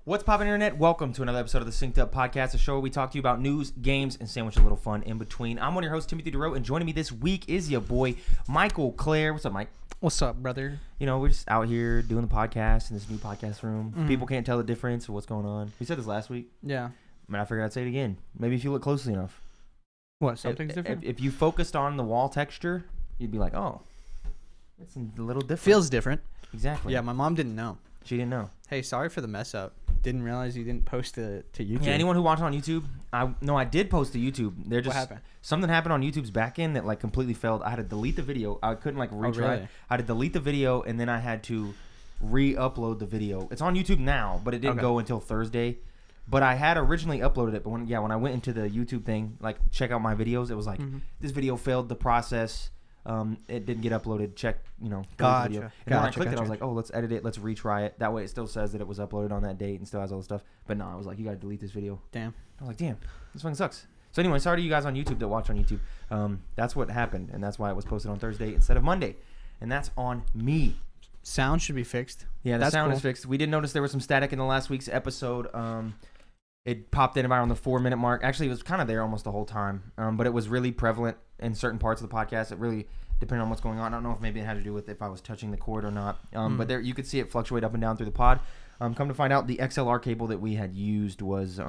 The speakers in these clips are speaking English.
What's poppin' internet? Welcome to another episode of the Synced Up Podcast, a show where we talk to you about news, games, and sandwich a little fun in between. I'm one of your hosts, Timothy DeRoe, and joining me this week is your boy, Michael Clare. What's up, Mike? What's up, brother? You know, we're just out here doing the podcast in this new podcast room. People can't tell the difference of what's going on. We said this last week. Yeah. I mean, I figured I'd say it again. Maybe if you look closely enough. What, something's different? If you focused on the wall texture, you'd be like, oh, it's a little different. Feels different. Exactly. Yeah, my mom didn't know. She didn't know. Hey, sorry for the mess up. Didn't realize you didn't post it to YouTube. Yeah, anyone who watched on YouTube, I did post to YouTube. What happened? Something happened on YouTube's back end that like completely failed. I had to delete the video. I couldn't like retry. Really? I had to delete the video and then I had to re-upload the video. It's on YouTube now, but it didn't go until Thursday. But I had originally uploaded it, but when I went into the YouTube thing, like check out my videos, it was like this video failed the process. It didn't get uploaded. Check, Gotcha. video. And when I clicked it, I was like, oh, let's edit it. Let's retry it. That way it still says that it was uploaded on that date and still has all the stuff. But no, I was like, you got to delete this video. Damn. I was like, damn, this fucking sucks. So anyway, sorry to you guys on YouTube that watch on YouTube. That's what happened, and that's why it was posted on Thursday instead of Monday. And that's on me. Sound should be fixed. Yeah, the sound is fixed. We did notice there was some static in the last week's episode. It popped in around the 4-minute mark. Actually, it was kind of there almost the whole time, but it was really prevalent in certain parts of the podcast. It really depended on what's going on. I don't know if maybe it had to do with if I was touching the cord or not. But there you could see it fluctuate up and down through the pod. Come to find out, the XLR cable that we had used was a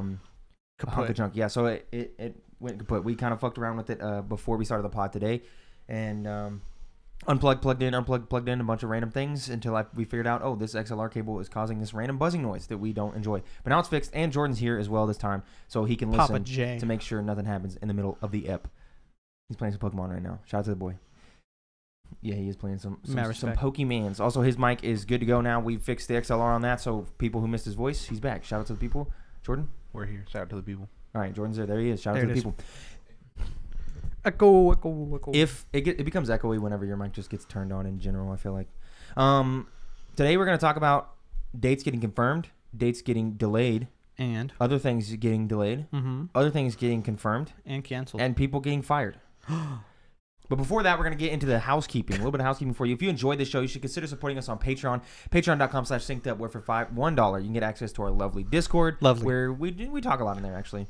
hunk of junk. Yeah, so it went kaput. We kind of fucked around with it before we started the pod today, and unplugged, plugged in, unplugged, plugged in, a bunch of random things until we figured out, oh, this XLR cable is causing this random buzzing noise that we don't enjoy. But now it's fixed, and Jordan's here as well this time, so he can listen to make sure nothing happens in the middle of the ep. He's playing some Pokemon right now. Shout out to the boy. Yeah, he is playing some Pokemans. Also, his mic is good to go now. We fixed the XLR on that, so people who missed his voice, he's back. Shout out to the people. Jordan? We're here. Shout out to the people. All right, Jordan's there. There he is. Shout out to the people. Echo. If it becomes echoey whenever your mic just gets turned on in general, I feel like. Today we're going to talk about dates getting confirmed, dates getting delayed, and other things getting delayed, other things getting confirmed, and canceled, and people getting fired. But before that, we're going to get into the housekeeping. A little bit of housekeeping for you. If you enjoyed this show, you should consider supporting us on Patreon. Patreon.com/syncedup, where for $1 you can get access to our lovely Discord. Where we talk a lot in there, actually.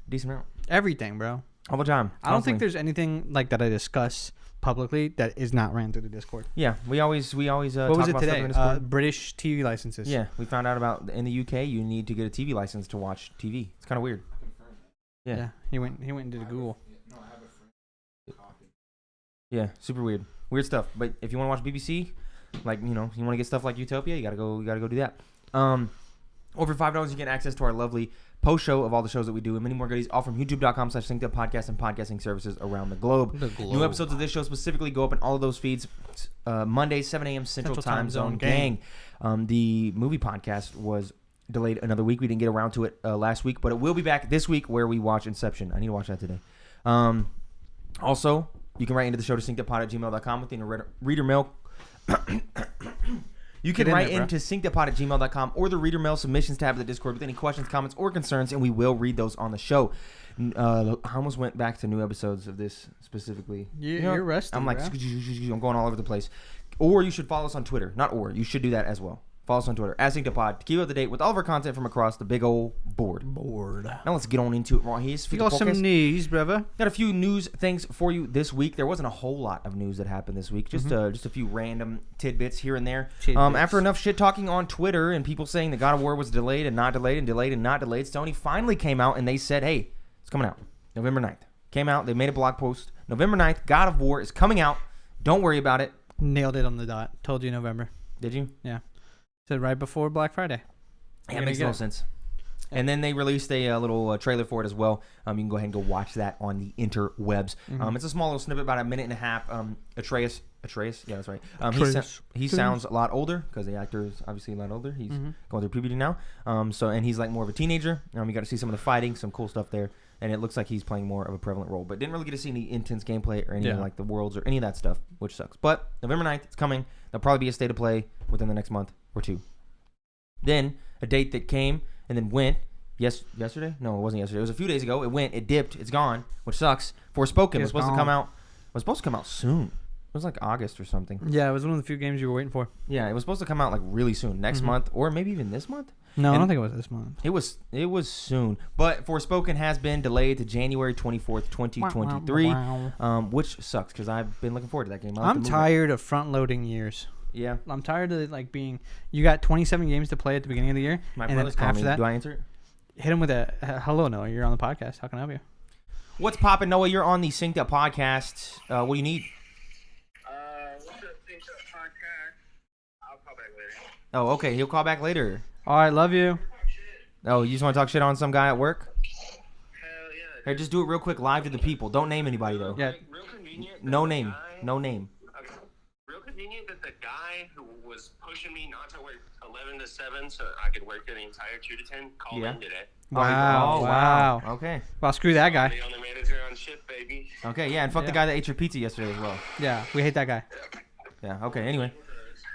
Decent amount. Everything, bro. All the time. I don't think there's anything like that I discuss publicly that is not ran through the Discord. Yeah, we always what talk was it about today? British TV licenses. Yeah, we found out about in the UK you need to get a TV license to watch TV. It's kind of weird. Yeah. He went and did a Google. Yeah, super weird stuff. But if you want to watch BBC, like you want to get stuff like Utopia, you gotta go do that. Over $5 you get access to our lovely post show of all the shows that we do and many more goodies, all from youtube.com/syncedupodcast and podcasting services around the globe. New episodes of this show specifically go up in all of those feeds Monday 7 a.m. Central Time Zone gang. The movie podcast was delayed another week. We didn't get around to it last week, but it will be back this week where we watch Inception. I need to watch that today. Also, you can write into the show to synceduppod@gmail.com with your reader mail. You can write into synceduppod@gmail.com or the reader mail submissions tab of the Discord with any questions, comments, or concerns, and we will read those on the show. I almost went back to new episodes of this specifically. You're rusty, I'm like, I'm going all over the place. Or you should follow us on Twitter. You should do that as well. Follow us on Twitter, @synceduppod, to keep up to date with all of our content from across the big old board. Now let's get on into it right here. You got some news, brother. Got a few news things for you this week. There wasn't a whole lot of news that happened this week. Just a few random tidbits here and there. After enough shit talking on Twitter and people saying that God of War was delayed and not delayed and delayed and not delayed, Sony finally came out and they said, hey, it's coming out November 9th. Came out. They made a blog post. November 9th, God of War is coming out. Don't worry about it. Nailed it on the dot. Told you November. Did you? Yeah. Said right before Black Friday. Yeah, it makes no sense. And then they released a little trailer for it as well. You can go ahead and go watch that on the interwebs. It's a small little snippet, about a minute and a half. Atreus, yeah, that's right. He sounds a lot older because the actor is obviously a lot older. He's going through puberty now. And he's like more of a teenager. You got to see some of the fighting, some cool stuff there. And it looks like he's playing more of a prevalent role. But didn't really get to see any intense gameplay or any like the worlds or any of that stuff, which sucks. But November 9th, it's coming. There'll probably be a state of play within the next month or two. Then a date that came and then went yesterday? No, it wasn't yesterday. It was a few days ago. It went, it dipped, it's gone, which sucks. Forspoken was supposed to come out. Was supposed to come out soon. was like August or something. Yeah, it was one of the few games you were waiting for. Yeah, it was supposed to come out like really soon, next month, or maybe even this month. No, I don't think it was this month. It was soon, but Forspoken has been delayed to January 24th, 2023, which sucks because I've been looking forward to that game. I'm tired of front-loading years. Yeah, I'm tired of like being. You got 27 games to play at the beginning of the year, my and brother's then calling after me. that, Do I answer it? hit him with a hello, Noah. You're on the podcast. How can I help you? What's poppin', Noah? You're on the Synced Up podcast. What do you need? What's up, Synced Up podcast? I'll call back later. Oh, okay. He'll call back later. All right, love you. Oh, you just want to talk shit on some guy at work? Hell yeah. Hey, just do it real quick, live to the people. Don't name anybody though. Yeah. Real convenient. No name. No name. Okay. Real convenient that the guy who was pushing me not to work 11 to 7 so I could work the entire 2 to 10 called in today. Wow. Oh, wow. Okay. Well, screw that guy. The only manager on shift, baby. Okay. Yeah, and fuck the guy that ate your pizza yesterday as well. Yeah, we hate that guy. Yeah. Okay. Anyway.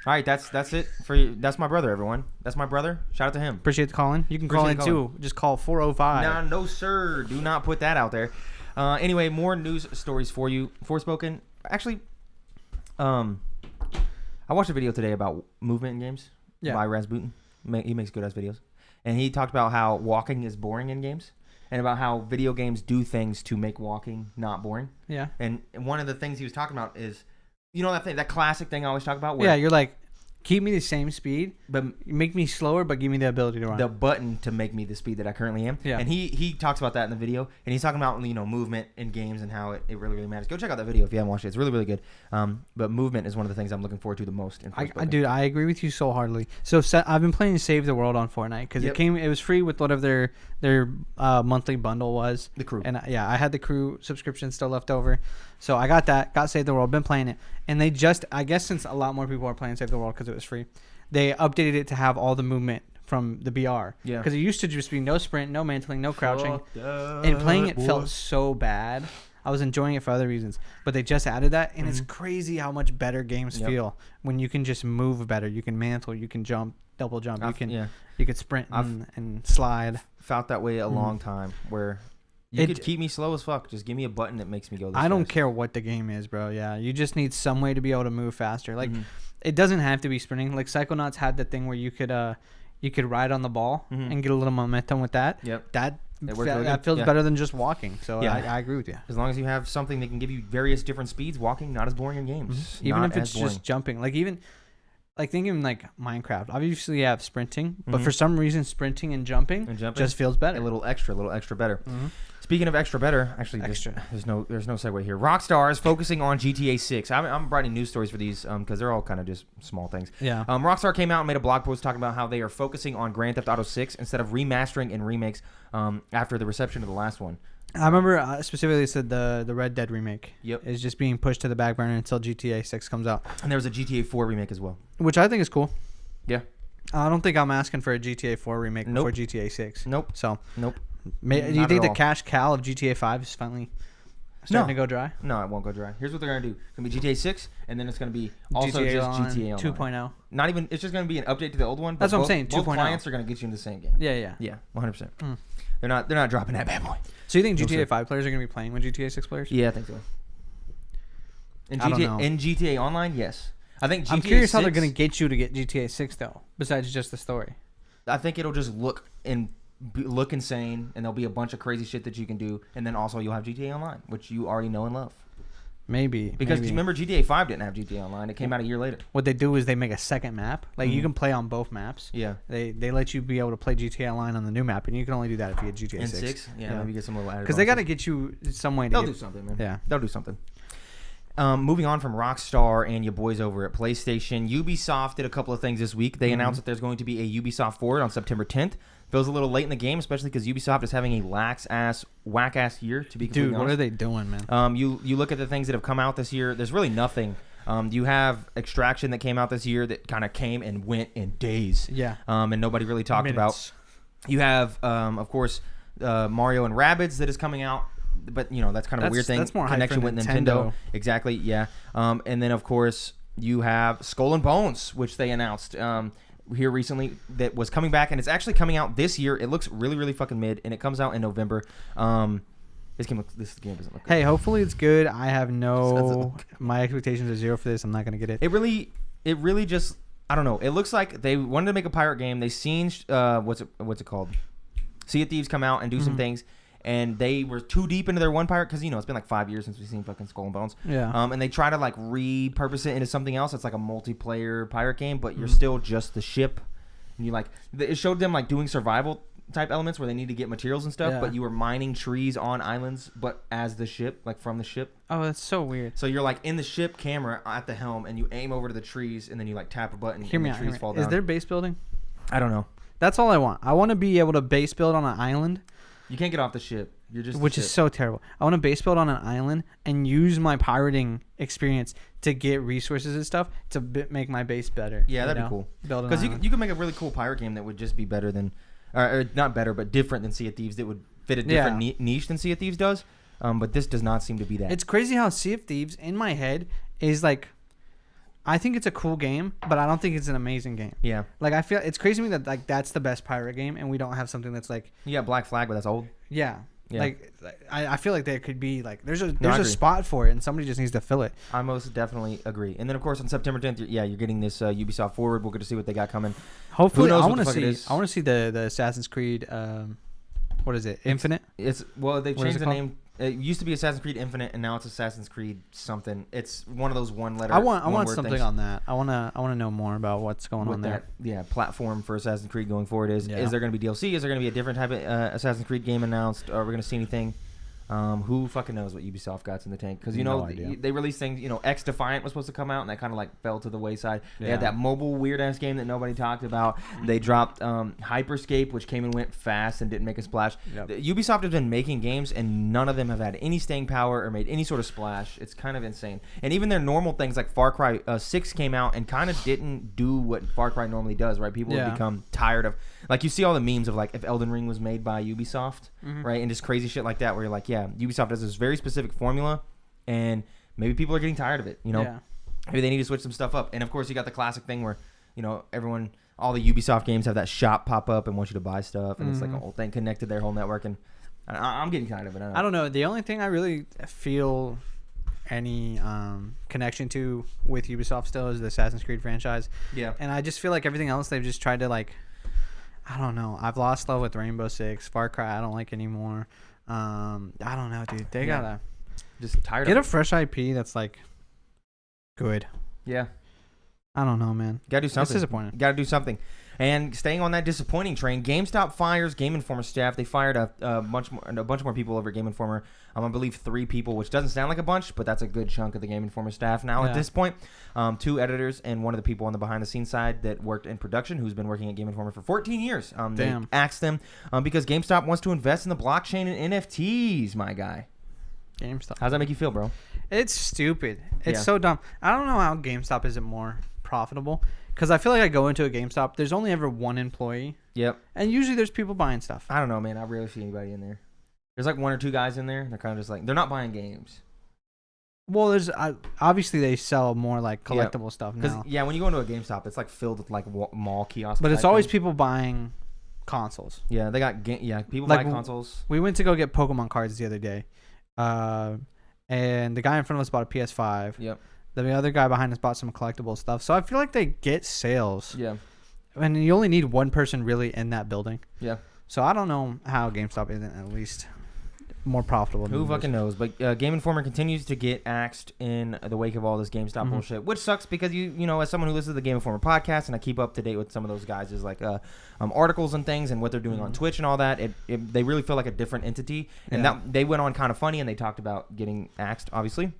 All right. That's it for you. That's my brother, everyone. That's my brother. Shout out to him. Appreciate the calling. You can call in Appreciate the too. Just call 405. Nah, no, sir. Do not put that out there. Anyway, more news stories for you. Forspoken. Actually, I watched a video today about movement in games by Rasputin. He makes good ass videos, and he talked about how walking is boring in games, and about how video games do things to make walking not boring. Yeah. And one of the things he was talking about is, you know, that classic thing I always talk about. Where Yeah, you're like, keep me the same speed, but make me slower, but give me the ability to run. the button to make me the speed that I currently am. Yeah. And he talks about that in the video, and he's talking about, you know, movement in games and how it really, really matters. Go check out that video if you haven't watched it. It's really, really good. But movement is one of the things I'm looking forward to the most in Forspoken. Dude, I agree with you so heartily. So I've been playing Save the World on Fortnite because it was free with whatever their monthly bundle was. The crew. And I had the crew subscription still left over. So I got that, got Save the World, been playing it. And they just, I guess since a lot more people are playing Save the World because it was free, they updated it to have all the movement from the BR. Yeah. Because it used to just be no sprint, no mantling, no crouching. And playing it felt so bad. I was enjoying it for other reasons. But they just added that, and it's crazy how much better games feel when you can just move better. You can mantle, you can jump, double jump, you can sprint and slide. Felt that way a long time where you could keep me slow as fuck. Just give me a button that makes me go this I don't fast. care what the game is, bro. Yeah, you just need some way to be able to move faster. Like, it doesn't have to be sprinting. Like, Psychonauts had the thing where you could ride on the ball and get a little momentum with that. Yep. That really feels good. better than just walking. So Yeah. I agree with you. As long as you have something that can give you various different speeds, walking not as boring in games. Even Not if it's as boring. just jumping. Like, even like thinking like Minecraft. Obviously, you have sprinting, but for some reason, sprinting and jumping just feels better. a little extra better. Speaking of extra better, actually, there's no segue here. Rockstar is focusing on GTA 6. I'm writing news stories for these because they're all kind of just small things. Yeah. Rockstar came out and made a blog post talking about how they are focusing on Grand Theft Auto 6 instead of remastering and remakes after the reception of the last one. I remember specifically said the Red Dead remake Yep. is just being pushed to the back burner until GTA 6 comes out, And there was a GTA 4 remake as well. which I think is cool. Yeah. I don't think I'm asking for a GTA 4 remake Nope. before GTA 6. Nope. So, Nope. do you Not think at the all. cash cow of GTA 5 is finally starting to go dry? No, it won't go dry. Here's what they're going to do. It's going to be GTA 6, and then it's going to be also GTA just Online GTA Online. 2.0. Not even, it's just going to be an update to the old one. That's what I'm saying, Both 2.0. clients are going to get you in the same game. Yeah. Yeah, 100%. They're not dropping that bad boy. So you think No, GTA sir. 5 players are going to be playing with GTA 6 players? Yeah, I think so. I don't know. In GTA Online, yes. I think GTA I'm curious 6, how they're going to get you to get GTA 6 though, besides just the story. I think it'll just look insane, and there'll be a bunch of crazy shit that you can do, and then also you'll have GTA Online, which you already know and love. Maybe. Because remember, GTA 5 didn't have GTA Online. It came out a year later. What they do is they make a second map. Like, you can play on both maps. Yeah. They let you be able to play GTA Online on the new map, and you can only do that if you get GTA And 6. 6? Yeah, maybe get some little added Because they got to bonuses. get you some way to They'll get... do something, man. Yeah. They'll do something. Moving on from Rockstar and your boys over at PlayStation, Ubisoft did a couple of things this week. They announced that there's going to be a Ubisoft Forward on September 10th. Feels a little late in the game, especially because Ubisoft is having a whack-ass year, to be completely Dude, honest. what are they doing, man? You look at the things that have come out this year, there's really nothing. You have Extraction that came out this year that kind of came and went in days. Yeah. And nobody really talked Minutes. about. You have, of course, Mario and Rabbids that is coming out. But, you know, that's kind of a weird thing. That's more hype connection for with Nintendo. Exactly, yeah. And then, of course, you have Skull and Bones, which they announced here recently that was coming back. And it's actually coming out this year. It looks really, really fucking mid. And it comes out in November. This game doesn't look good. Hey, hopefully it's good. I have my expectations are 0 for this. I'm not gonna get it. It really just, I don't know. It looks like they wanted to make a pirate game. They seen what's it called? Sea of Thieves come out and do some things, and they were too deep into their one pirate because it's been like 5 years since we've seen fucking Skull and Bones. Yeah. And they try to like repurpose it into something else. It's like a multiplayer pirate game, but you're still just the ship, and you it showed them like doing survival type elements where they need to get materials and stuff, but you were mining trees on islands, but as the ship, like from the ship. Oh, that's so weird. So you're like in the ship camera at the helm, and you aim over to the trees, and then you like tap a button, and the trees fall down. Is there base building? I don't know. That's all I want. I want to be able to base build on an island. You can't get off the ship. You're just which is so terrible. I want to base build on an island and use my pirating experience to get resources and stuff to make my base better. Yeah, that'd be cool. Because you could make a really cool pirate game that would just be better than, or not better, but different than Sea of Thieves. That would fit a different niche than Sea of Thieves does. But this does not seem to be that. It's crazy how Sea of Thieves in my head is like, I think it's a cool game, but I don't think it's an amazing game. Yeah. Like I feel it's crazy to me that like that's the best pirate game, and we don't have something that's like. You got Black Flag, but that's old. Yeah. Yeah. Like I feel like there could be like there's a spot for it, and somebody just needs to fill it. I most definitely agree. And then of course on September 10th, you're getting this Ubisoft Forward. We'll get to see what they got coming. Hopefully, I want to see the Assassin's Creed. What is it? Infinite. They've changed the name. It used to be Assassin's Creed Infinite, and now it's Assassin's Creed something. It's one of those one letter. I want something on that. I want to know more about what's going on there. Platform for Assassin's Creed going forward is there going to be DLC? Is there going to be a different type of Assassin's Creed game announced? Are we going to see anything? Who fucking knows what Ubisoft got in the tank? Because they released things. X Defiant was supposed to come out, and that kind of like fell to the wayside. They had that mobile weird ass game that nobody talked about. They dropped Hyperscape, which came and went fast and didn't make a splash. Ubisoft has been making games, and none of them have had any staying power or made any sort of splash. It's kind of insane. And even their normal things like Far Cry 6 came out and kind of didn't do what Far Cry normally does. Right? People have become tired of, like, you see all the memes of like if Elden Ring was made by Ubisoft, right, and just crazy shit like that, where you're like, Ubisoft has this very specific formula, and maybe people are getting tired of it. Maybe they need to switch some stuff up. And of course, you got the classic thing where all the Ubisoft games have that shop pop up and want you to buy stuff, and it's like a whole thing connected to their whole network. And I'm getting tired of it. I don't know. The only thing I really feel any connection to with Ubisoft still is the Assassin's Creed franchise. Yeah, and I just feel like everything else they've just tried to like. I don't know. I've lost love with Rainbow Six. Far Cry I don't like anymore. I don't know, dude. They gotta just tired get of a fresh IP that's like good. Yeah. I don't know, man. Gotta do something. It's disappointing. Gotta do something. And staying on that disappointing train, GameStop fires GameInformer staff. They fired a bunch more people over at GameInformer. I believe 3 people, which doesn't sound like a bunch, but that's a good chunk of the GameInformer staff now at this point. 2 editors and one of the people on the behind-the-scenes side that worked in production, who's been working at GameInformer for 14 years. They axed them because GameStop wants to invest in the blockchain and NFTs, my guy. GameStop. How's that make you feel, bro? It's stupid. It's so dumb. I don't know how GameStop isn't more profitable. Because I feel like I go into a GameStop, there's only ever one employee. Yep. And usually there's people buying stuff. I don't know, man. I rarely see anybody in there. There's like 1 or 2 guys in there. They're kind of just like, they're not buying games. Well, there's obviously they sell more like collectible stuff now. Yeah, when you go into a GameStop, it's like filled with like mall kiosks. But it's always people buying consoles. Yeah, they got people buy consoles. We went to go get Pokemon cards the other day. And the guy in front of us bought a PS5. Yep. The other guy behind us bought some collectible stuff. So I feel like they get sales. Yeah. And you only need one person really in that building. Yeah. So I don't know how GameStop isn't at least more profitable. Who fucking knows? But Game Informer continues to get axed in the wake of all this GameStop bullshit, which sucks because you know, as someone who listens to the Game Informer podcast and I keep up to date with some of those guys, is like articles and things and what they're doing on Twitch and all that. They really feel like a different entity, and that they went on Kind of Funny and they talked about getting axed, obviously.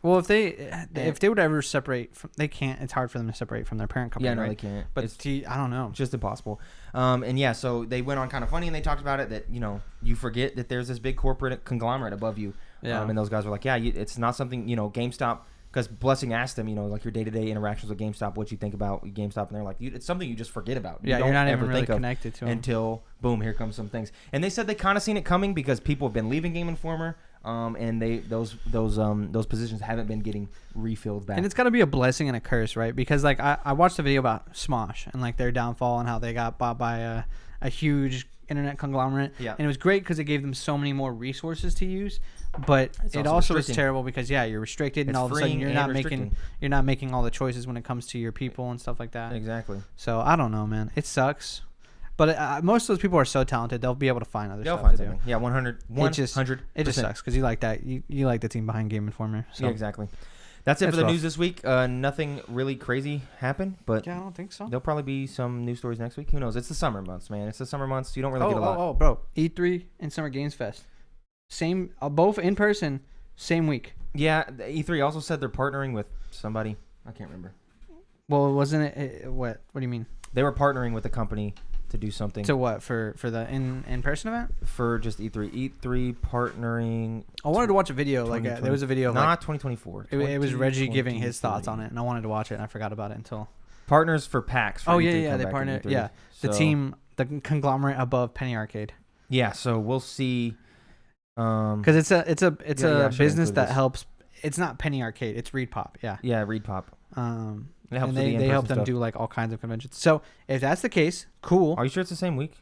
Well, if they would ever separate from, they can't. It's hard for them to separate from their parent company. Yeah, no, right? they can't. But I don't know. It's just impossible. And yeah, so they went on Kind of Funny and they talked about it, that, you know, you forget that there's this big corporate conglomerate above you. Yeah. And those guys were like, yeah, it's not something, you know, GameStop. Because Blessing asked them, you know, like your day-to-day interactions with GameStop, what you think about GameStop, and they're like, it's something you just forget about. Yeah, you're not even really connected to them until boom, here comes some things. And they said they kind of seen it coming because people have been leaving Game Informer, and those positions haven't been getting refilled back. And it's got to be a blessing and a curse, right? Because like I watched a video about Smosh and like their downfall and how they got bought by a huge internet conglomerate. Yeah. And it was great because it gave them so many more resources to use. But it also is terrible because you're restricted, and all of a sudden you're not making all the choices when it comes to your people and stuff like that. Exactly. So I don't know, man. It sucks. But most of those people are so talented; they'll be able to find other stuff to do. Yeah, 100. It just sucks because you like that. You like the team behind GameInformer. So. Yeah, exactly. That's it for the news this week. Nothing really crazy happened, but I don't think so. There'll probably be some news stories next week. Who knows? It's the summer months, man. It's the summer months. You don't really get a lot. Oh, bro. E3 and Summer Games Fest. Same, both in person, same week. Yeah, E3 also said they're partnering with somebody. I can't remember. Well, wasn't it? What do you mean? They were partnering with a company to do something. To what? For the in-person event? For just E3. E3 partnering. I wanted to watch a video. Like there was a video. Not 2024. It was Reggie giving his thoughts on it, and I wanted to watch it, and I forgot about it until. Partners for PAX. For E3 they partnered. Yeah, so, the team, the conglomerate above Penny Arcade. Yeah, so we'll see. Because it's a business that helps. It's not Penny Arcade. It's Reed Pop. Yeah. Yeah, Reed Pop. They help them do like all kinds of conventions. So if that's the case, cool. Are you sure it's the same week?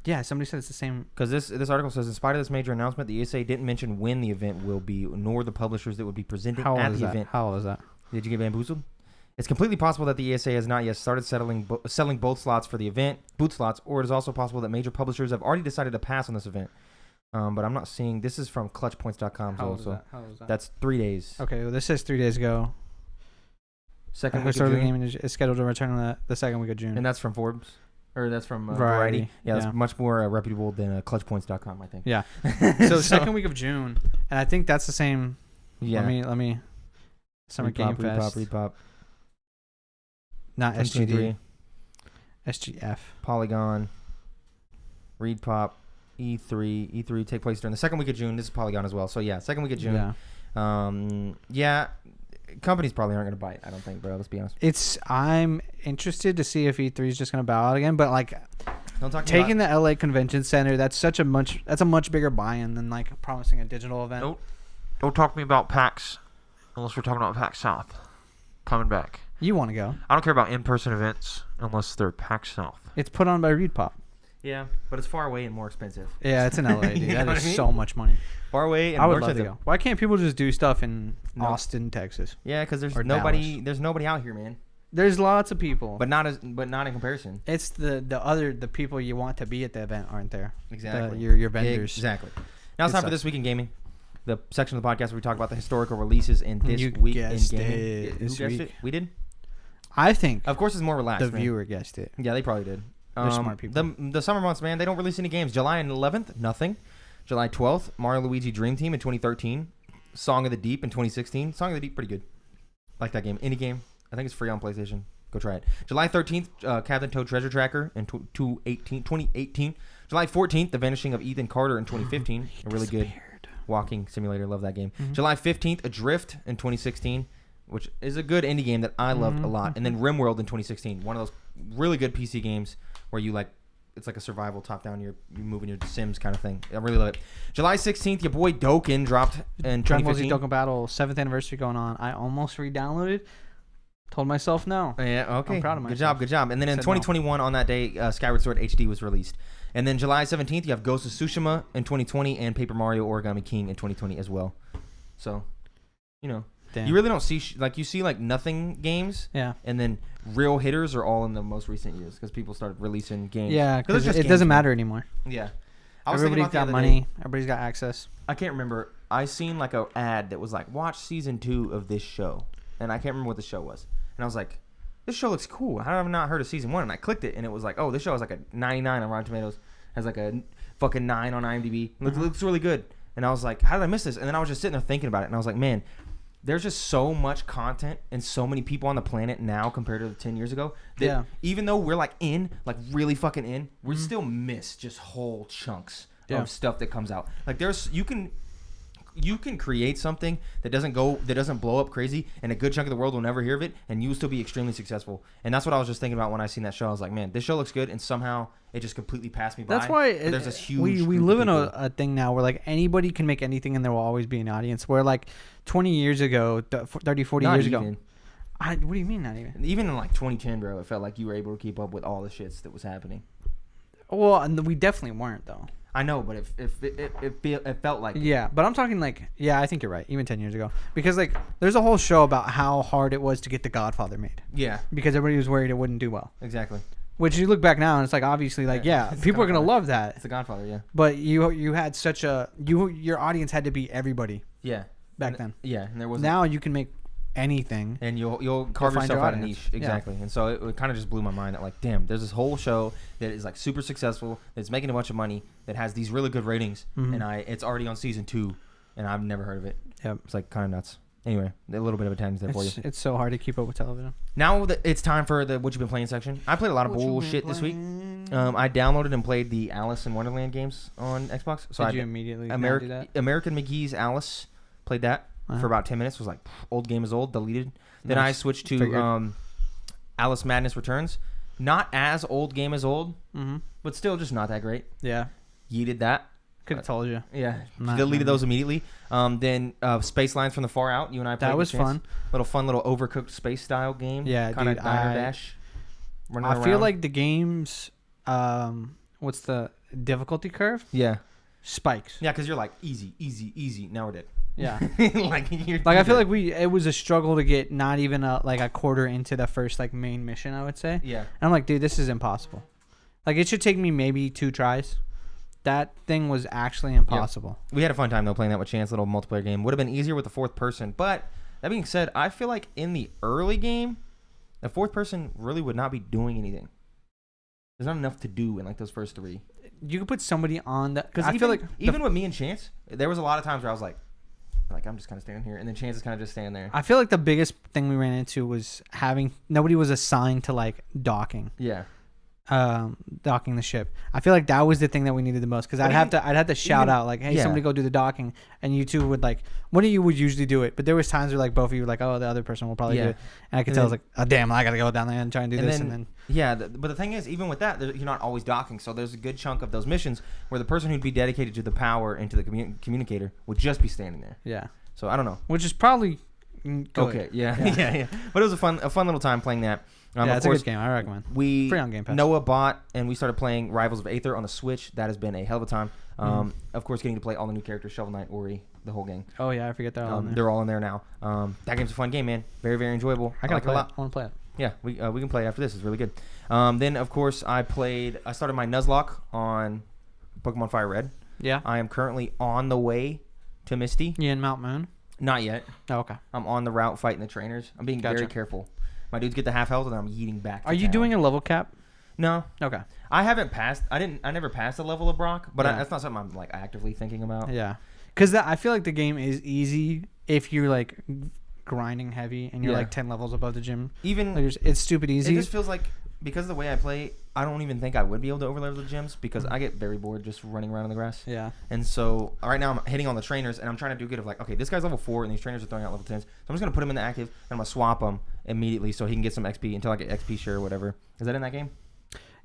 Yeah, somebody said it's the same. Because this article says, in spite of this major announcement, the ESA didn't mention when the event will be, nor the publishers that would be presenting at the event. How old is that? Did you get bamboozled? It's completely possible that the ESA has not yet started selling both slots for the event, booth slots, or it is also possible that major publishers have already decided to pass on this event. But I'm not seeing. This is from clutchpoints.com. How old is that? That's 3 days. Okay, well, this says 3 days ago. Second week of June. The game is scheduled to return on the second week of June. And that's from Forbes? Or that's from Variety? Yeah, that's much more reputable than clutchpoints.com, I think. Yeah. So second week of June. And I think that's the same. Yeah. Let me. Summer Game Fest. Reed Pop. Not SGD. SGF. Polygon. Reed Pop. E3 take place during the second week of June. This is Polygon as well. So yeah, second week of June. Yeah. Companies probably aren't going to bite, I don't think, bro. Let's be honest. I'm interested to see if E3 is just going to bow out again, but like taking the LA Convention Center, that's a much bigger buy-in than like promising a digital event. Nope. Don't talk to me about PAX unless we're talking about PAX South coming back. You want to go? I don't care about in-person events unless they're PAX South. It's put on by Reed Pop. Yeah, but it's far away and more expensive. Yeah, it's in LA, dude. That is so much money. Far away and more more expensive. I would love to go. Why can't people just do stuff in Austin, Texas? Yeah, because there's nobody out here, man. There's lots of people, but not in comparison. It's the people you want to be at the event aren't there. Exactly. Your vendors. Exactly. Now it's time for This Week in Gaming, the section of the podcast where we talk about the historical releases in this week in gaming. Who guessed it? We did. I think. Of course, it's more relaxed. The viewer guessed it. Yeah, they probably did. They're smart people. The summer months, man, they don't release any games. July 11th, nothing. July 12th, Mario Luigi Dream Team in 2013. Song of the Deep in 2016. Song of the Deep, pretty good. Like that game. Indie game. I think it's free on PlayStation. Go try it. July 13th, Captain Toad Treasure Tracker in 2018. July 14th, The Vanishing of Ethan Carter in 2015. A really good walking simulator. Love that game. Mm-hmm. July 15th, Adrift in 2016, which is a good indie game that I loved a lot. And then RimWorld in 2016. One of those really good PC games where you like, it's like a survival top-down, you're moving your Sims kind of thing. I really love it. July 16th, your boy Dokkan dropped in 2015. Dragon Ball Z Dokkan Battle, 7th anniversary going on. I almost re-downloaded. Told myself no. Yeah, okay. I'm proud of myself. Good job. And then in 2021, on that day, Skyward Sword HD was released. And then July 17th, you have Ghost of Tsushima in 2020 and Paper Mario Origami King in 2020 as well. So, you know. Damn. You really don't see you see like nothing games, and then real hitters are all in the most recent years because people started releasing games. Yeah, because it doesn't matter anymore. Yeah, everybody's got money. Everybody's got access. I can't remember. I seen like a ad that was like, "Watch season 2 of this show," and I can't remember what the show was. And I was like, "This show looks cool. How have I not heard of season 1?" And I clicked it, and it was like, "Oh, this show has like a 99 on Rotten Tomatoes, has like a fucking 9 on IMDb. Looks really good." And I was like, "How did I miss this?" And then I was just sitting there thinking about it, and I was like, "Man." There's just so much content and so many people on the planet now compared to 10 years ago that even though we're like really fucking in, we still miss just whole chunks of stuff that comes out. Like you can create something that doesn't blow up crazy, and a good chunk of the world will never hear of it, and you will still be extremely successful. And that's what I was just thinking about when I seen that show. I was like, man, this show looks good, and somehow it just completely passed me by. That's why there's this huge. We live in a thing now where like anybody can make anything, and there will always be an audience. Where like 20 years ago, 30, 40 years ago. What do you mean not even? Even in like 2010, bro, it felt like you were able to keep up with all the shits that was happening. Well, and we definitely weren't though. I know, but it felt like Yeah, but I'm talking like, yeah, I think you're right. Even 10 years ago, because like there's a whole show about how hard it was to get The Godfather made. Yeah, because everybody was worried it wouldn't do well. exactly. Which you look back now and it's like obviously like people are gonna love that. It's The Godfather, yeah. But you had such a your audience had to be everybody. Yeah. Back then. Yeah, and there was now you can make anything, and you'll carve yourself out a niche. Exactly. And so it kind of just blew my mind that like, damn, there's this whole show that is like super successful, that's making a bunch of money, that has these really good ratings, and it's already on season 2, and I've never heard of it. Yep. It's like kind of nuts. Anyway, a little bit of a tangent there for you. It's so hard to keep up with television. Now that it's time for the what you've been playing section. I played a lot of bullshit this week. I downloaded and played the Alice in Wonderland games on Xbox. So Did you immediately do that? American McGee's Alice, played that for about 10 minutes. Was like, old game is old, deleted. Then I switched to Alice Madness Returns. Not as old game as old, but still just not that great. Yeah. Yeeted that. Could have told you. Yeah. Deleted those immediately. Then Spacelines from the Far Out. You and I played. That was fun. Little overcooked space style game. Yeah, kind of dude, diner dash. I feel like the game's what's the difficulty curve? Yeah. Spikes. Yeah, because you're like easy. Now we're dead. Yeah. I feel like it was a struggle to get not even a quarter into the first like main mission, I would say. Yeah. And I'm like, dude, this is impossible. Like it should take me maybe 2 tries. That thing was actually impossible. Yeah. We had a fun time though playing that with Chance, little multiplayer game. Would have been easier with the 4th person, but that being said, I feel like in the early game, the 4th person really would not be doing anything. There's not enough to do in like those first 3. You could put somebody on that because I feel like even with me and Chance, there was a lot of times where I was like I'm just kind of standing here, and then Chance is kind of just standing there. I feel like the biggest thing we ran into was nobody was assigned to like docking. Yeah. Docking the ship. I feel like that was the thing that we needed the most because I'd have to shout out like, hey, somebody go do the docking, and you two would like, one of you would usually do it, but there was times where like both of you were like, oh, the other person will probably do it, and I could tell I was like, oh damn, I gotta go down there and try and do this, and then yeah, but the thing is, even with that, you're not always docking, so there's a good chunk of those missions where the person who'd be dedicated to the power and to the communicator would just be standing there. Yeah. So I don't know. Which is probably good. Okay. Yeah. Yeah. But it was a fun little time playing that. Yeah, it's a good game. I recommend. We free on Game Pass. Noah bought and we started playing Rivals of Aether on the Switch. That has been a hell of a time. Of course, getting to play all the new characters: Shovel Knight, Ori, the whole gang. Oh yeah, I forget they're all in there. They're all in there now. That game's a fun game, man. Very, very enjoyable. I like it a lot. I want to play it. Yeah, we can play it after this. It's really good. Then of course I started my Nuzlocke on Pokemon FireRed. Yeah. I am currently on the way to Misty. You in Mount Moon? Not yet. Oh, okay. I'm on the route fighting the trainers. I'm being very careful. My dudes get to half health and I'm yeeting back. Are you doing a level cap? No. Okay. I haven't passed. I never passed the level of Brock, but that's not something I'm like actively thinking about. Yeah. Because I feel like the game is easy if you're like grinding heavy and you're like 10 levels above the gym. Even like it's stupid easy. It just feels like because of the way I play, I don't even think I would be able to overlevel the gyms because I get very bored just running around in the grass. Yeah. And so right now I'm hitting on the trainers and I'm trying to do good of like, okay, this guy's level 4 and these trainers are throwing out level 10s. So I'm just going to put him in the active and I'm going to swap him immediately so he can get some XP until I get XP share or whatever. Is that in that game?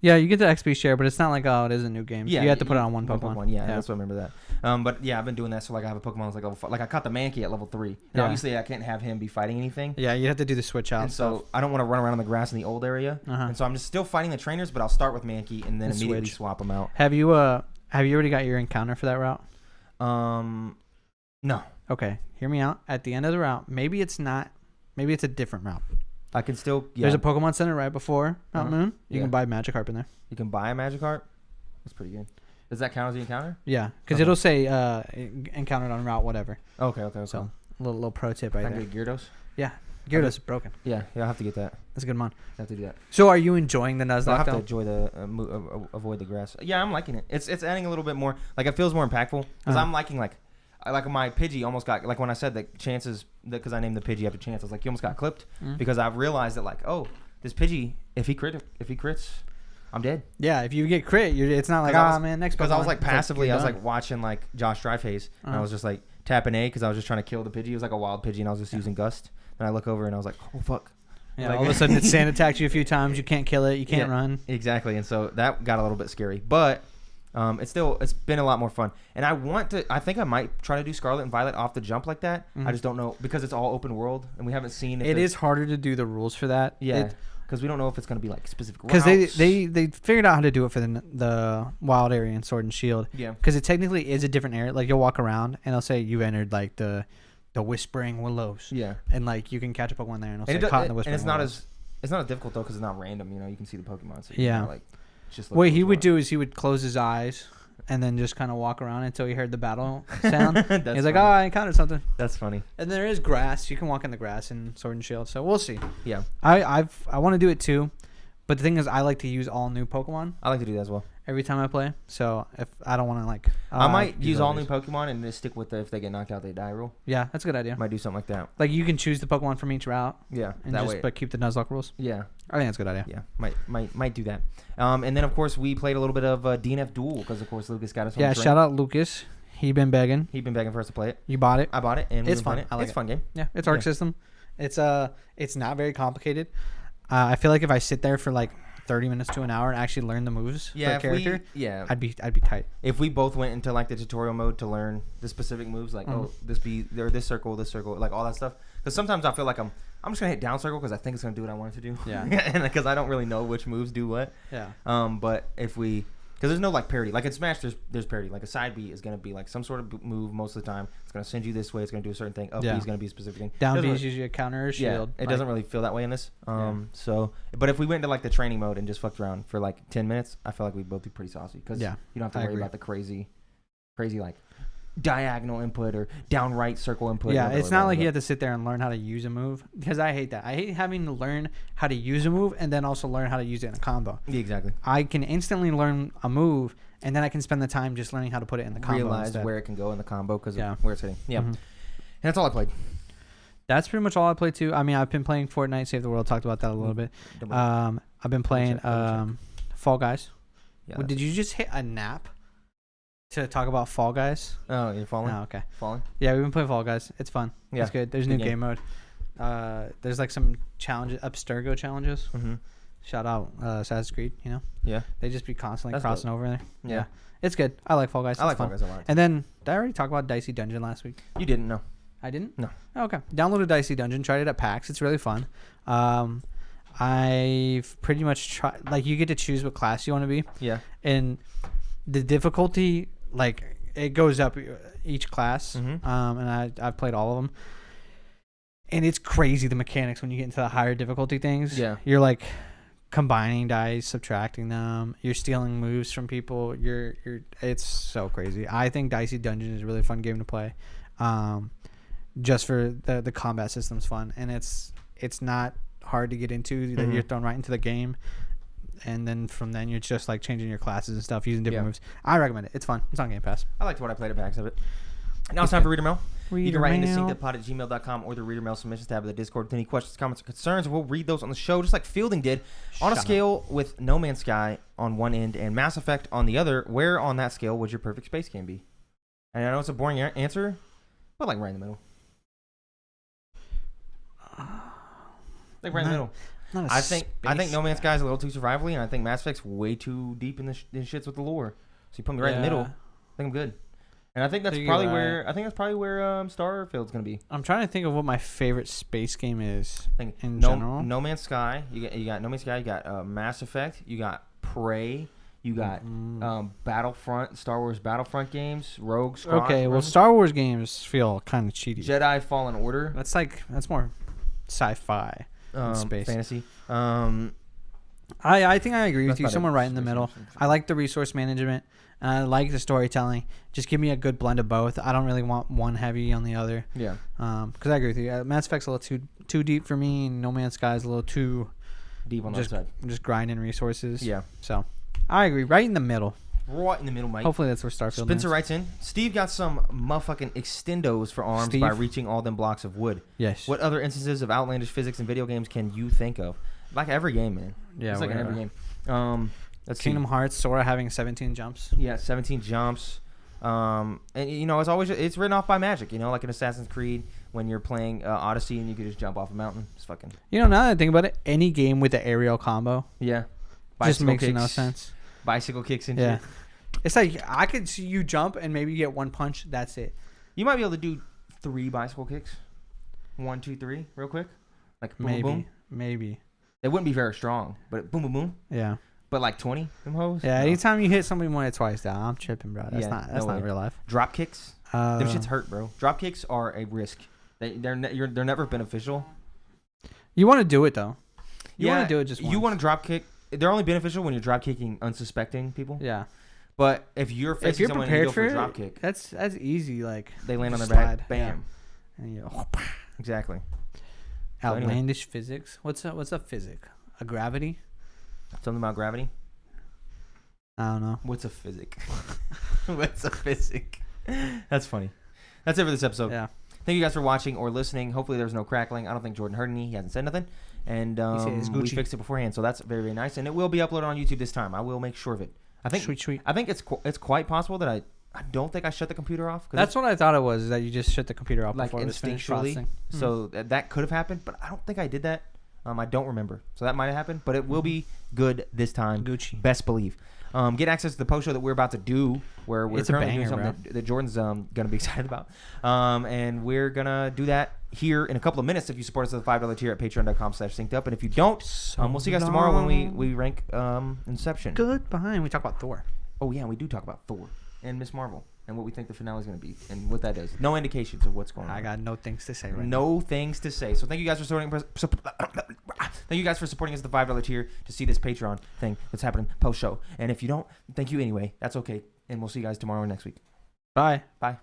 Yeah, you get the XP share, but it's not like, oh, it is a new game. Yeah, you have to put it on one Pokemon. Yeah, that's what I remember that. But yeah, I've been doing that. So like I have a Pokemon that's like level 5. Like I caught the Mankey at level 3. And obviously I can't have him be fighting anything. Yeah, you have to do the switch out. And so I don't want to run around in the grass in the old area. And so I'm just still fighting the trainers, but I'll start with Mankey and then immediately swap them out. Have you already got your encounter for that route? No. Okay, hear me out. At the end of the route, maybe it's a different route. I can still. Yeah. There's a Pokemon Center right before Mount Moon. You can buy Magikarp in there. You can buy a Magikarp? That's pretty good. Does that count as the encounter? Yeah, because it'll say encountered on route whatever. Okay. So little pro tip right there. I can get Gyarados? Yeah, Gyarados is broken. Yeah, I'll have to get that. That's a good one. I have to do that. So are you enjoying the Nuzlocke? I have to enjoy avoid the grass. Yeah, I'm liking it. It's adding a little bit more. Like it feels more impactful because I'm liking like my Pidgey almost got like when I said that chances because I named the Pidgey after Chance. I was like, you almost got clipped because I realized that like, oh, this Pidgey if he crits, I'm dead. Yeah, if you get crit, it's not like man next. Because I was like passively, I was like watching like Josh Dryface, and I was just like tapping A because I was just trying to kill the Pidgey. It was like a wild Pidgey, and I was just using Gust. And I look over and I was like, oh fuck. Yeah, like, all of a sudden it sand attacked you a few times. You can't kill it. You can't run. Exactly, and so that got a little bit scary, but. It's been a lot more fun, and I think I might try to do Scarlet and Violet off the jump like that. I just don't know because it's all open world, and we haven't seen. It is harder to do the rules for that. Yeah, because we don't know if it's going to be like specific Because routes. they figured out how to do it for the wild area in Sword and Shield. Yeah. Because it technically is a different area. Like you'll walk around and they'll say you've entered like the Whispering Willows. Yeah. And like you can catch a Pokemon there and it'll And, say caught in the Whispering it's not Willows. it's not as difficult though because it's not random. You know, you can see the Pokemon. So Yeah. Kinda, like, just look What for he would it. do is he would close his eyes and then just kind of walk around until he heard the battle sound. That's He's like, funny. oh, I encountered something. That's funny. And there is grass. You can walk in the grass in Sword and Shield. So we'll see. Yeah. I want to do it too. But the thing is, I like to use all new Pokemon I like to do that as well. every time I play. So if I don't want to like, I might use all new these. Pokemon and just stick with the if they get knocked out, they die rule. Yeah, that's a good idea. Might do something like that. Like you can choose the Pokemon from each route Yeah. and that just way. but keep the Nuzlocke rules. Yeah. I think that's a good idea. Yeah. Might do that. And then of course we played a little bit of DNF Duel because of course Lucas got us. Yeah, on the train. shout out Lucas. He been begging. He'd been begging for us to play it. You bought it. I bought it and It's we've been fun. playing I like it's it. a fun game. Yeah, it's Arc Yeah. System. It's not very complicated. I feel like if I sit there for like 30 minutes to an hour and actually learn the moves for a character, I'd be tight. If we both went into like the tutorial mode to learn the specific moves, like this circle, like all that stuff. Because sometimes I feel like I'm just gonna hit down circle because I think it's gonna do what I want it to do. Yeah. And because I don't really know which moves do what. Yeah. But if we, because there's no like parity. Like in Smash, there's parity. Like a side B is gonna be like some sort of move most of the time. It's gonna send you this way. It's gonna do a certain thing. Up B is gonna be a specific thing. Down Doesn't B really- is usually a counter or shield. Yeah, it doesn't really feel that way in this. So, but if we went into like the training mode and just fucked around for like 10 minutes, I feel like we'd both be pretty saucy because Yeah, you don't have to I worry agree. about the crazy like diagonal input or downright circle input. Yeah, You don't it's have to worry not about like you that. have to sit there and learn how to use a move because I hate that. I hate having to learn how to use a move and then also learn how to use it in a combo. Yeah, exactly. I can instantly learn a move and then I can spend the time just learning how to put it in the combo. Realize instead. where it can go in the combo because Yeah. of where it's hitting. Yeah, Mhm. and that's all I played. That's pretty much all I play too. I mean, I've been playing Fortnite, Save the World. Talked about that a little bit. I've been playing check. Fall Guys. Yeah. Did you just hit a nap to talk about Fall Guys? Oh, you're falling. Oh, okay. Falling. Yeah, we've been playing Fall Guys. It's fun. Yeah, It's good. There's good new game mode. There's like some challenges, Abstergo challenges. Mm-hmm. Shout out Assassin's Creed. You know, Yeah, they just be constantly That's crossing over there. yeah. It's good. I like Fall Guys. I like It's fun. Fall Guys a lot. And then did I already talk about Dicey Dungeon last week? You didn't know. I didn't? No. Oh, okay. Downloaded Dicey Dungeon, tried it at PAX. It's really fun. I've pretty much tried, like, you get to choose what class you want to be. Yeah. And the difficulty, like, it goes up each class. Mhm. And I've played all of them. And it's crazy, the mechanics, when you get into the higher difficulty things. Yeah. You're, like, combining dice, subtracting them. You're stealing moves from people. It's so crazy. I think Dicey Dungeon is a really fun game to play. Just for the combat system's fun, and it's not hard to get into. Mhm. You're thrown right into the game, and then from then you're just like changing your classes and stuff, using different Yeah. moves. I recommend it. It's fun. It's on Game Pass. I liked what I played at PAX of it. Now it's time for Reader Mail. You can write into Mail. synceduppod@gmail.com or the Reader Mail submissions tab of the Discord with any questions, comments, or concerns. We'll read those on the show, just like Fielding did. On a Shut scale with No Man's Sky on one end and Mass Effect on the other, where on that scale would your perfect space game be? And I know it's a boring answer, but like right in the middle. Like right in the middle. Not a I think space No Man's guy. Sky is a little too survivally, and I think Mass Effect's way too deep in the shits with the lore. So you put me right in the middle. Yeah. I think I'm good. And I think that's I think probably you're where right. I think that's probably where Starfield's gonna be. I'm trying to think of what my favorite space game is I think in no, general. No Man's Sky. You got No Man's Sky. You got Mass Effect. You got Prey. You got Battlefront, Star Wars Battlefront games, Rogue Squadron. Okay, well, Star Wars games feel kind of cheaty. Jedi Fallen Order. That's more sci-fi. space. Fantasy. I think I agree with That's you. about it. Somewhere right in the middle. I like the resource management. I like the storytelling. Just give me a good blend of both. I don't really want one heavy on the other. Yeah. Because I agree with you. Mass Effect's a little too deep for me, and No Man's Sky is a little too Deep on the just other side. just grinding resources. Yeah. So I agree. Right in the middle. Right in the middle, Mike. Hopefully that's where Starfield Spencer lands. writes in, Steve got some motherfucking extendos for arms Steve? by reaching all them blocks of wood. Yes. What other instances of outlandish physics in video games can you think of? Like every game, man. Yeah, it's like in every game. Let's see. Kingdom Hearts, Sora having 17 jumps. Yeah, 17 jumps. And you know, it's written off by magic. You know, like in Assassin's Creed when you're playing Odyssey and you could just jump off a mountain. It's fucking You know, now that I think about it, any game with the aerial combo yeah. just Bicycle makes kicks, no sense. Bicycle kicks and Yeah. shit. It's like I could see you jump and maybe you get one punch. That's it. You might be able to do 3 bicycle kicks. 1, 2, 3, real quick. Like boom, Maybe. boom. Maybe. They wouldn't be very strong, but boom, boom, boom. Yeah. But like 20, them hoes? Yeah, No. anytime you hit somebody more than twice down, I'm tripping, bro. That's Yeah, not no way. real life. Drop kicks? Them shits hurt, bro. Drop kicks are a risk. They're never beneficial. You want to do it though. You Yeah, want to do it just once. You want to drop kick. They're only beneficial when you're drop kicking unsuspecting people. Yeah. But if you're If facing you're someone and you prepared go for for a it, drop kick, that's easy. Like they land on their just back. slide, Bam. yeah. And you Exactly. So anyway. outlandish physics. What's a physic? A gravity? Something about gravity. I don't know. What's a physic? What's a physic? That's funny. That's it for this episode. Yeah. Thank you guys for watching or listening. Hopefully there was no crackling. I don't think Jordan heard any. He hasn't said nothing. And said it's we Gucci. fixed it beforehand. So that's very, very nice. And it will be uploaded on YouTube this time. I will make sure of it. I think Sweet. I think it's quite possible that I don't think I shut the computer off. That's what I thought it was. Is that you just shut the computer off like before it was finished instinctually. processing. So that could have happened, but I don't think I did that. I don't remember. So that might have happened, but it will be good this time. Gucci. Best believe. Get access to the post show that we're about to do, where we're It's a currently doing banger, something that Jordan's gonna be excited about, and we're gonna do that here in a couple of minutes if you support us at the $5 tier at patreon.com/synced up, and if you don't, we'll see you guys tomorrow when we rank Inception. Goodbye. We talk about Thor. Oh yeah, we do talk about Thor and Miss Marvel and what we think the finale is gonna be and what that is. No indications of what's going on. I got no things to say right now. No things to say. So thank you guys for supporting. Thank you guys for supporting us at the $5 tier to see this Patreon thing that's happening post show. And if you don't, thank you anyway. That's okay. And we'll see you guys tomorrow or next week. Bye. Bye.